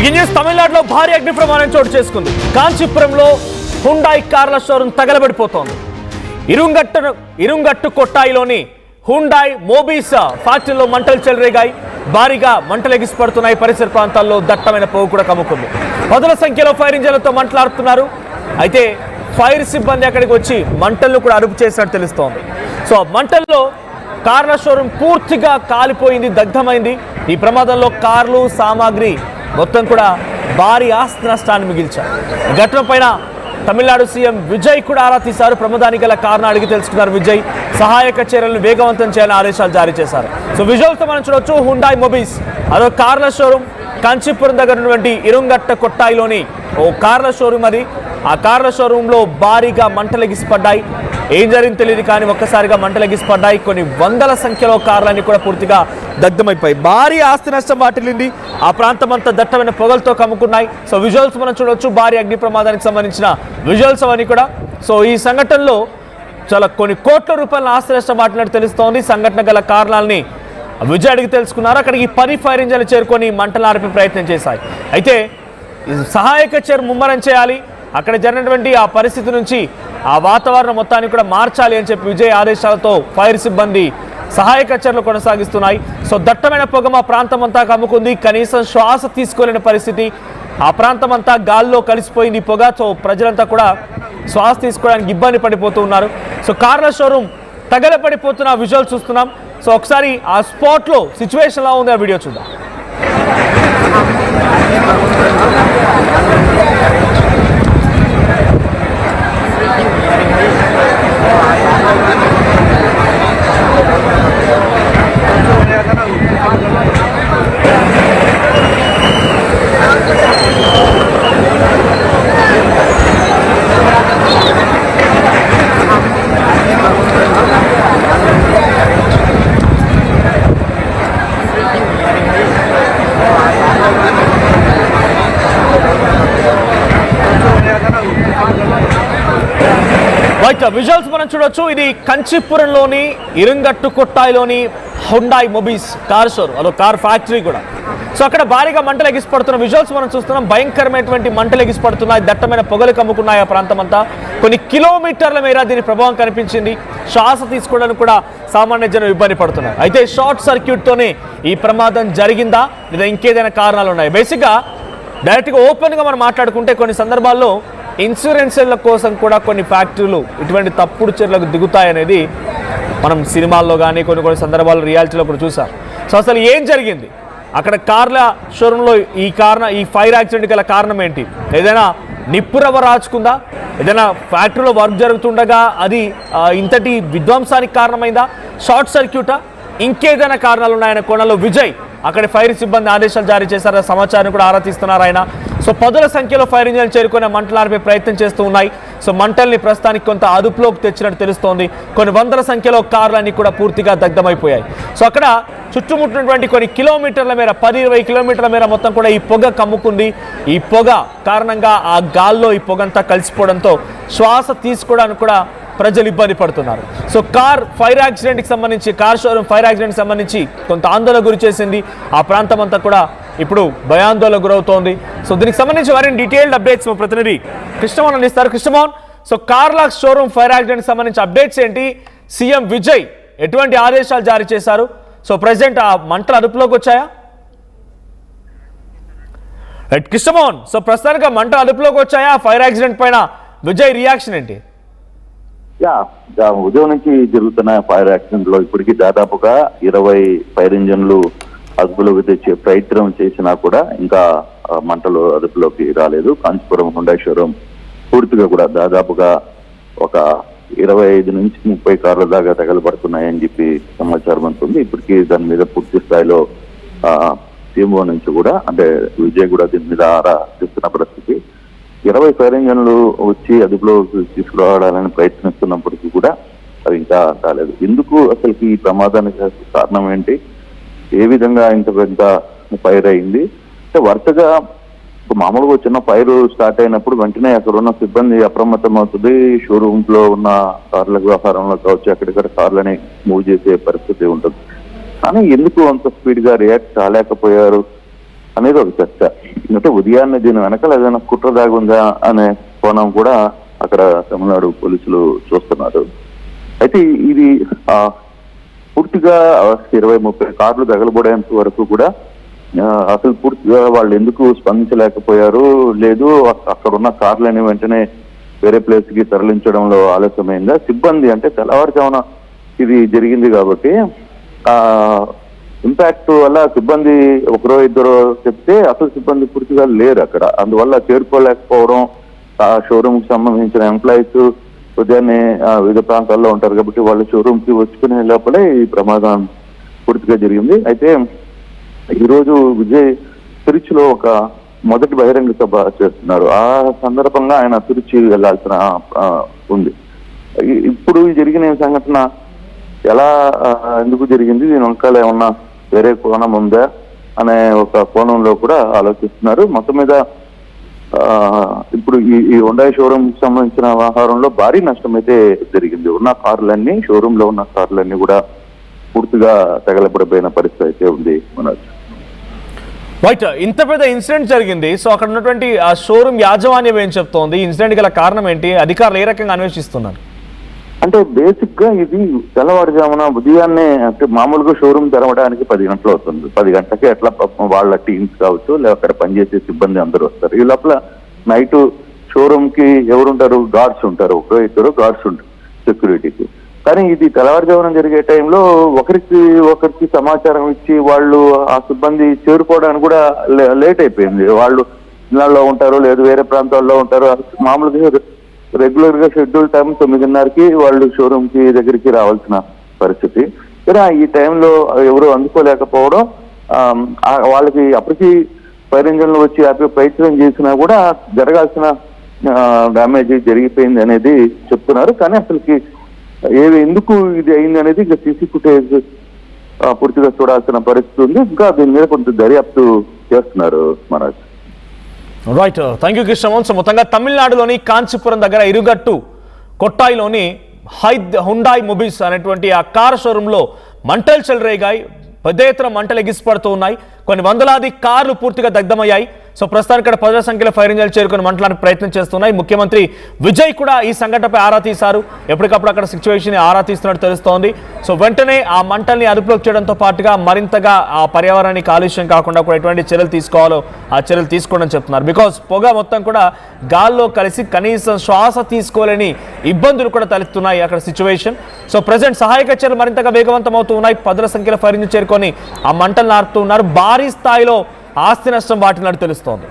Breaking news తమిళనాడులో భారీ అగ్ని ప్రమాదం చోటు చేసుకుంది. కాంచీపురంలో హుండాయ్ కార్ల షోరూమ్ తగలబడిపోతోంది. ఇరుంగట్టు కొట్టాయిలోని హుండాయ్ మోబీస్ ఫ్యాక్టరీలో మంటలు చెలరేగాయి. భారీగా మంటలు ఎగిసిపడుతున్నాయి. పరిసర ప్రాంతాల్లో దట్టమైన పొగ కూడా కమ్ముకుంది. పదుల సంఖ్యలో ఫైర్ ఇంజన్లతో మంటలాడుతున్నారు. అయితే ఫైర్ సిబ్బంది అక్కడికి వచ్చి మంటలను కూడా అదుపు చేసినట్టు తెలుస్తోంది. సో మంటల్లో కార్ల షోరూమ్ పూర్తిగా కాలిపోయింది, దగ్ధమైంది. ఈ ప్రమాదంలో కార్లు సామాగ్రి మొత్తం కూడా భారీ ఆస్తి నష్టాన్ని మిగిల్చారు. ఈ ఘటన పైన తమిళనాడు సీఎం విజయ్ కూడా ఆరా తీశారు. ప్రమాదానికి గల కారణం అడిగి తెలుసుకున్నారు. విజయ్ సహాయక చర్యలను వేగవంతం చేయాలని ఆదేశాలు జారీ చేశారు. సో విజువల్తో మనం చూడొచ్చు. హుండాయ్ మొబీస్ అదో కార్ల షోరూమ్ కాంచీపురం దగ్గర ఉన్నటువంటి ఇరుంగట్ట కొట్టాయిలోని ఓ కార్ల షోరూమ్ అది. ఆ కార్ల షోరూంలో భారీగా మంటలు ఎగిసిపడ్డాయి. ఏం జరిగింది తెలియదు, కానీ ఒక్కసారిగా మంటలు ఎగిసిపడ్డాయి. కొన్ని వందల సంఖ్యలో కార్లన్నీ కూడా పూర్తిగా దగ్ధమైపోయి భారీ ఆస్తి నష్టం వాటిల్లింది. ఆ ప్రాంతం అంతా దట్టమైన పొగలతో కమ్ముకున్నాయి. సో విజువల్స్ మనం చూడొచ్చు. భారీ అగ్ని ప్రమాదానికి సంబంధించిన విజువల్స్ అవన్నీ కూడా. సో ఈ సంఘటనలో చాలా కొన్ని కోట్ల రూపాయల ఆస్తి నష్టం వాటినట్టు తెలుస్తోంది. సంఘటన గల కారణాలని విజయ్ అడిగి తెలుసుకున్నారు. అక్కడికి 10 ఫైర్ ఇంజన్లు చేరుకొని మంటలు ఆర్పే ప్రయత్నం చేశాయి. అయితే సహాయక చర్య ముమ్మరం చేయాలి. అక్కడ జరిగినటువంటి ఆ పరిస్థితి నుంచి ఆ వాతావరణం మొత్తాన్ని కూడా మార్చాలి అని చెప్పి విజయ్ ఆదేశాలతో ఫైర్ సిబ్బంది సహాయక చర్యలు కొనసాగిస్తున్నాయి. సో దట్టమైన పొగ మా ప్రాంతం అంతా కమ్ముకుంది. కనీసం శ్వాస తీసుకోలేని పరిస్థితి. ఆ ప్రాంతం అంతా గాల్లో కలిసిపోయింది పొగ. సో ప్రజలంతా కూడా శ్వాస తీసుకోవడానికి ఇబ్బంది పడిపోతూ ఉన్నారు. సో కార్ల షోరూమ్ తగలపడిపోతున్న విజువల్ చూస్తున్నాం. సో ఒకసారి ఆ స్పాట్లో సిచ్యువేషన్ ఎలా ఉంది ఆ వీడియో చూద్దాం. విజువల్స్ మనం చూడొచ్చు. ఇది కంచీపురంలోని ఇరుంగట్టు కొట్టాయిలోని హుండాయ్ మొబీస్ కార్ షోరూమ్, అదో కార్ ఫ్యాక్టరీ కూడా. సో అక్కడ భారీగా మంటలు ఎగిసిపడుతున్న విజువల్స్ మనం చూస్తున్నాం. భయంకరమైనటువంటి మంటలు ఎగిసిపడుతున్నాయి. దట్టమైన పొగలు కమ్ముకున్నాయి ఆ ప్రాంతం అంతా. కొన్ని కిలోమీటర్ల మేర దీని ప్రభావం కనిపించింది. శ్వాస తీసుకోవడానికి కూడా సామాన్య జనం ఇబ్బంది పడుతున్నారు. అయితే షార్ట్ సర్క్యూట్తోనే ఈ ప్రమాదం జరిగిందా లేదా ఇంకేదైనా కారణాలు ఉన్నాయి? బేసిక్గా డైరెక్ట్గా ఓపెన్గా మనం మాట్లాడుకుంటే కొన్ని సందర్భాల్లో ఇన్సూరెన్స్ల కోసం కూడా కొన్ని ఫ్యాక్టరీలు ఇటువంటి తప్పుడు చర్యలకు దిగుతాయనేది మనం సినిమాల్లో కానీ కొన్ని సందర్భాల్లో రియాలిటీలో కూడా చూసాం. సో అసలు ఏం జరిగింది అక్కడ కార్ల షోరూంలో? ఈ ఫైర్ యాక్సిడెంట్ గల కారణం ఏంటి? ఏదైనా నిప్పురవ్వ రాచుకుందా? ఏదైనా ఫ్యాక్టరీలో వర్క్ జరుగుతుండగా అది ఇంతటి విధ్వంసానికి కారణమైందా? షార్ట్ సర్క్యూటా? ఇంకేదైనా కారణాలు ఉన్నాయనే కోణంలో విజయ్ అక్కడ ఫైర్ సిబ్బంది ఆదేశాలు జారీ చేశారు. సమాచారం కూడా ఆరా తీస్తున్నారు ఆయన. సో పదుల సంఖ్యలో ఫైర్ ఇంజన్లు చేరుకునే మంటలు ఆర్పే ప్రయత్నం చేస్తూ ఉన్నాయి. సో మంటల్ని ప్రస్తుతానికి కొంత అదుపులోకి తెచ్చినట్టు తెలుస్తోంది. కొన్ని వందల సంఖ్యలో కార్లన్నీ కూడా పూర్తిగా దగ్ధమైపోయాయి. సో అక్కడ చుట్టుముట్టినటువంటి కొన్ని కిలోమీటర్ల మేర 10-20 కిలోమీటర్ల మేర మొత్తం కూడా ఈ పొగ కమ్ముకుంది. ఈ పొగ కారణంగా ఆ గాల్లో ఈ పొగంతా కలిసిపోవడంతో శ్వాస తీసుకోవడానికి కూడా ప్రజలు ఇబ్బంది పడుతున్నారు. So car showroom fire accident సంబంధించి కొంత ఆందోళన గురి చేసింది. ఆ ప్రాంతం అంతా కూడా ఇప్పుడు భయాందోళనకు గురవుతోంది. సో దీనికి సంబంధించి వారిని డీటెయిల్డ్ అప్డేట్స్ మా ప్రతినిధి కృష్ణమోహన్ అందిస్తారు. కృష్ణమోహన్, సో కార్ల షోరూమ్ ఫైర్ యాక్సిడెంట్ సంబంధించి అప్డేట్స్ ఏంటి? సీఎం విజయ్ ఎటువంటి ఆదేశాలు జారీ చేశారు? సో ప్రెసిడెంట్ ఆ మంటలు అదుపులోకి వచ్చాయా? కృష్ణమోహన్, సో ప్రస్తుతానికి మంటలు అదుపులోకి వచ్చాయా? ఫైర్ యాక్సిడెంట్ పైన విజయ్ రియాక్షన్ ఏంటి? ఉదయం నుంచి జరుగుతున్న ఫైర్ యాక్సిడెంట్ లో ఇప్పటికీ దాదాపుగా 20 ఫైర్ ఇంజన్లు అదుపులోకి తెచ్చే ప్రయత్నం చేసినా కూడా ఇంకా మంటలు అదుపులోకి రాలేదు. కాంచీపురం హుండాయ్ షోరూమ్ పూర్తిగా కూడా దాదాపుగా ఒక 25 నుంచి 30 కార్ల దాకా తగలబడుతున్నాయని చెప్పి సమాచారం అందుతుంది. ఇప్పటికీ దాని మీద పూర్తి స్థాయిలో సీఎంఓ నుంచి కూడా అంటే విజయ్ కూడా దీని మీద ఆరా తీస్తున్న పరిస్థితి. 20 ఫైర్ ఇంజన్లు వచ్చి అదుపులో తీసుకురావడాలని ప్రయత్నిస్తున్నప్పటికీ కూడా అది ఇంకా కాలేదు. ఎందుకు అసలుకి ఈ ప్రమాదానికి కారణం ఏంటి? ఏ విధంగా ఇంత పెద్ద ఫైర్ అయింది అంటే వరుసగా మామూలుగా చిన్న ఫైర్ స్టార్ట్ అయినప్పుడు వెంటనే అక్కడ ఉన్న సిబ్బంది అప్రమత్తం అవుతుంది. షోరూమ్ లో ఉన్న కార్ల వ్యవహారంలో కావచ్చు ఎక్కడిక్కడ కార్లని మూవ్ చేసే పరిస్థితి ఉంటుంది. కానీ ఎందుకు అంత స్పీడ్ గా రియాక్ట్ కాలేకపోయారు అనేది ఒక చర్చ. అంటే ఉదయాన్నే దీని వెనకాల ఏదైనా కుట్ర దాగుందా అనే కోణం కూడా అక్కడ తమిళనాడు పోలీసులు చూస్తున్నారు. అయితే ఇది పూర్తిగా 20-30 కార్లు తగలబడేంత వరకు కూడా అసలు పూర్తిగా వాళ్ళు ఎందుకు స్పందించలేకపోయారు, లేదు అక్కడ ఉన్న కార్లని వెంటనే వేరే ప్లేస్ కి తరలించడంలో ఆలస్యమైందా, సిబ్బంది అంటే తెల్లవారుజామున ఇది జరిగింది కాబట్టి ఇంపాక్ట్ వల్ల సిబ్బంది ఒకరో ఇద్దరో చెప్తే అసలు సిబ్బంది పూర్తిగా లేరు అక్కడ, అందువల్ల చేరుకోలేకపోవడం, ఆ షోరూమ్ కి సంబంధించిన ఎంప్లాయీస్ ఉదయాన్నే వివిధ ప్రాంతాల్లో ఉంటారు కాబట్టి వాళ్ళ షోరూమ్ కి వచ్చుకునే లోపలే ఈ ప్రమాదం పూర్తిగా జరిగింది. అయితే ఈరోజు విజయ్ తిరుచిలో ఒక మొదటి బహిరంగ సభ చేస్తున్నారు. ఆ సందర్భంగా ఆయన తిరుచి వెళ్లాల్సిన ఉంది. ఇప్పుడు జరిగిన సంఘటన ఎలా ఎందుకు జరిగింది, దీని వెనకాల ఏమన్నా వేరే కోణం ఉందా అనే ఒక కోణంలో కూడా ఆలోచిస్తున్నారు. మొత్తం మీద ఇప్పుడు ఈ హుండాయ్ షోరూమ్ కి సంబంధించిన వ్యవహారంలో భారీ నష్టం అయితే జరిగింది. ఉన్న కార్లన్నీ, షోరూమ్ లో ఉన్న కార్లన్నీ కూడా పూర్తిగా తగలబడిపోయిన పరిస్థితి అయితే ఉంది. మనోజ్, రైట్, ఇంత పెద్ద ఇన్సిడెంట్ జరిగింది. సో అక్కడ ఉన్నటువంటి ఆ షోరూమ్ యాజమాన్యం ఏం చెప్తోంది, ఇన్సిడెంట్ గల కారణం ఏంటి, అధికారులు ఏ రకంగా అన్వేషిస్తున్నారు? అంటే బేసిక్ గా ఇది తెల్లవారుజామున ఉదయాన్నే, అంటే మామూలుగా షోరూమ్ తెరవడానికి 10 గంటలు అవుతుంది. 10 గంటలకి ఎట్లా వాళ్ళ టీమ్స్ కావచ్చు, లేదా అక్కడ పనిచేసే సిబ్బంది అందరూ వస్తారు. ఈ లోపల నైట్ షోరూమ్ కి ఎవరుంటారు, గార్డ్స్ ఉంటారు, ఒకరో ఇద్దరు గార్డ్స్ ఉంటారు సెక్యూరిటీకి. కానీ ఇది తెల్లవారుజామున జరిగే టైంలో ఒకరికి సమాచారం ఇచ్చి వాళ్ళు ఆ సిబ్బంది చేరుకోవడానికి కూడా లేట్ అయిపోయింది. వాళ్ళు ఇళ్లలో ఉంటారు, లేదు వేరే ప్రాంతాల్లో ఉంటారు. మామూలుగా రెగ్యులర్ గా షెడ్యూల్ టైం 9:30కి వాళ్ళు షోరూమ్ కి దగ్గరికి రావాల్సిన పరిస్థితి. కానీ ఈ టైంలో ఎవరు అందుకోలేకపోవడం, వాళ్ళకి అప్పటికి ఫైర్ ఇంజన్లు వచ్చి ఆపే ప్రయత్నం చేసినా కూడా జరగాల్సిన డ్యామేజ్ జరిగిపోయింది అనేది చెప్తున్నారు. కానీ అసలుకి ఎందుకు ఇది అయింది అనేది ఇంకా సీసీ ఫుటేజ్ పూర్తిగా చూడాల్సిన పరిస్థితి ఉంది. ఇంకా దీని మీద కొంత దర్యాప్తు చేస్తున్నారు Manoj. Right, thank you Krishnamohan. So మొత్తంగా తమిళనాడులోని కాంచీపురం దగ్గర ఇరుగట్టు కొట్టాయిలోని హుండాయ్ మొబీస్ అనేటువంటి ఆ కార్ షోరూంలో మంటలు చెలరేగాయి. పెద్ద ఎత్తున మంటలు ఎగిసిపడుతూ ఉన్నాయి. కొన్ని వందలాది కార్లు పూర్తిగా దగ్ధమయ్యాయి. సో ప్రస్తుతానికి ఇక్కడ పదుల సంఖ్యలో ఫైర్ ఇంజన్లు చేరుకుని మంటలకు ప్రయత్నం చేస్తున్నాయి. ముఖ్యమంత్రి విజయ్ కూడా ఈ సంఘటనపై ఆరా తీశారు. ఎప్పటికప్పుడు అక్కడ సిచ్యువేషన్ ఆరా తీస్తున్నట్టు తెలుస్తోంది. సో వెంటనే ఆ మంటల్ని అదుపులోకి చేయడంతో పాటుగా మరింతగా ఆ పర్యావరణానికి కాలుష్యం కాకుండా కూడా ఎటువంటి చర్యలు తీసుకోవాలో ఆ చర్యలు తీసుకోవడం చెప్తున్నారు. బికాజ్ పొగ మొత్తం కూడా గాల్లో కలిసి కనీసం శ్వాస తీసుకోలేని ఇబ్బందులు కూడా తలెత్తున్నాయి అక్కడ సిచ్యువేషన్. సో ప్రజెంట్ సహాయక చర్యలు మరింతగా వేగవంతం అవుతూ ఉన్నాయి. పదుల సంఖ్యలో ఫైర్ ఇంజిన్ చేరుకొని ఆ మంటలు నారుతూ ఉన్నారు. భారీ స్థాయిలో ఆస్తి నష్టం వాటినట్టు తెలుస్తోంది.